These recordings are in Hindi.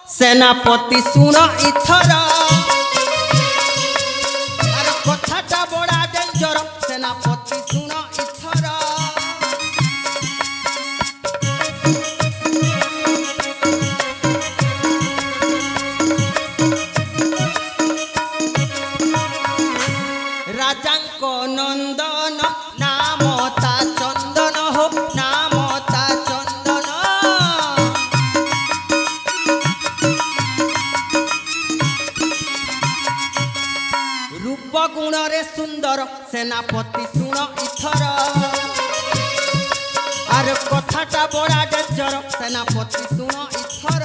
सेनापति सुन इथर आर कथाटा बड़ा डेंजर सेनापति सुन इथर राजांको नंदन नाम ता चंदन हो नाम ता चंदन रूप गुण रे सुंदर सेनापति सुन इथर आर कथाटा बड़ा डेंजर सेनापति सुन इथर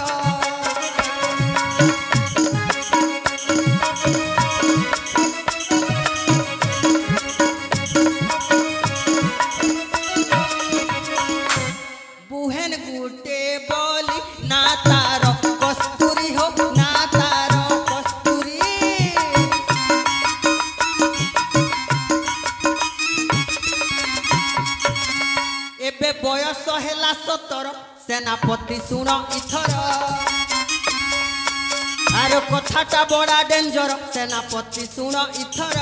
बुहेन गुटे बोली ना तार कस्तूरी हो ना तार कस्तूरी एबे बयस हेला 17 सेनापति सुन इथर आर कथाटा बड़ा डेंजर सेनापति सुन इथर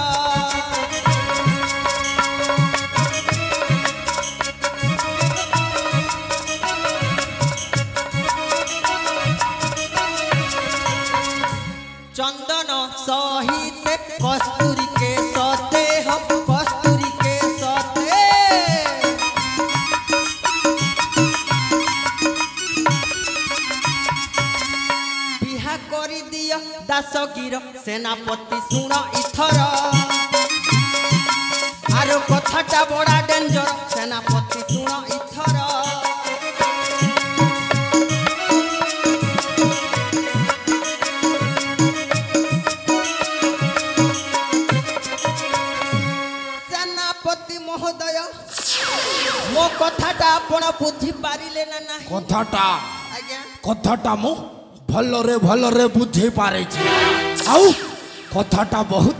चंदन सहित कस्तूरी के सते हो कस्तूरी के सते बिहा करी दिया दासगीर सेनापति सुन इथर आर कथाटा बड़ा डेंजर सेनापति सुन इथर महोदय मो कथाटा आपण बुझी पारिले ना नाही कथाटा आज्ञा कथाटा मो भलरे बुझी पारे छी आउ कथाटा बहुत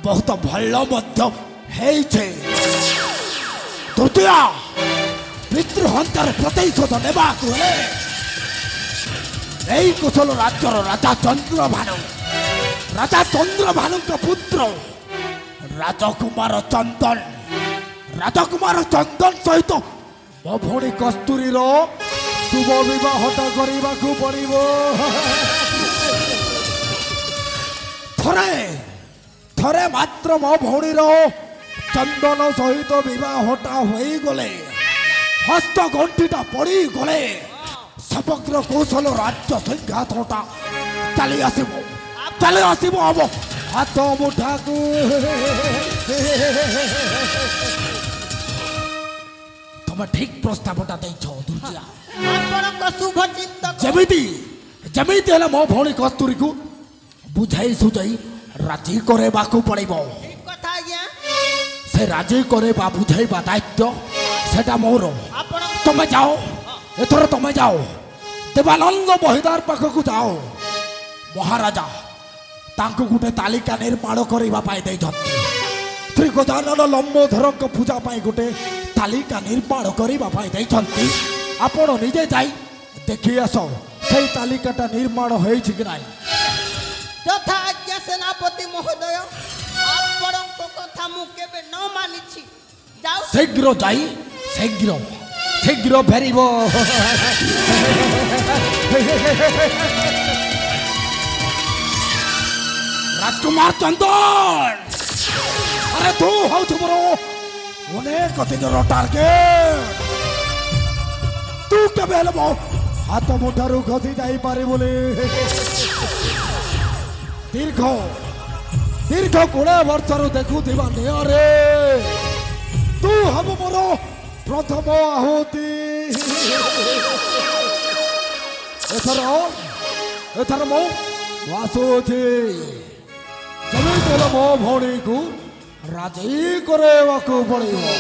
बहुत भल मध्य हेई छे तृतीया पितृहंतर प्रतिशोध नेबा को हे एई कुशल राज्यर राजा चंद्रभानु का पुत्र राजकुमार चंदन सहित मो भौणी कस्तूरी शुभ विवाहटा करने को पड़ो थरे मात्र मो भौणीर चंदन सहित विवाहटा हो गले हस्त गंठीटा पड़ी गले समग्र कौशल राज्य सिंहासनटा चली आसब हम हाथ मुठा को तुम ठीक प्रस्तावटा दुर्जिया शुभ चिंतक जमीती हेले मो भौणी कस्तूरी को बुझाई सुझाई राजी करेबा को पड़िबो से राजी करेबा बुझाइबा दायित्व सेटा मोर तुम जाओ एथर तुम जाओ देवानंद महिदार पाखक जाओ महाराजा तांको गुटे तालिका निर्माण करबा पाई दे श्री गजानन लंबोधर पूजा पाई गुटे तालिका निर्माण करबा पाई दे आपण निजे जाई देखि आसो से तालिकाटा निर्माण होई छि कि नाही तथा आज्ञा सेनापति महोदय आपणक कथा मु केबे न मानिछि जाओ शीघ्र जाई शीघ्र फेरिबो राजकुमार चंदन अरे तू हौ तुमरो अनेक दिन टार्गेट तू केबे हेलबो हाथ मुठारू खसी जाई पारे बोले दीर्घ 20 वर्षर देखुथिबा नियरे तू हम मोर प्रथम आहुति एथर मो वासुछि जमी तेल मो भौणी को राजी करेवा को पड़िबो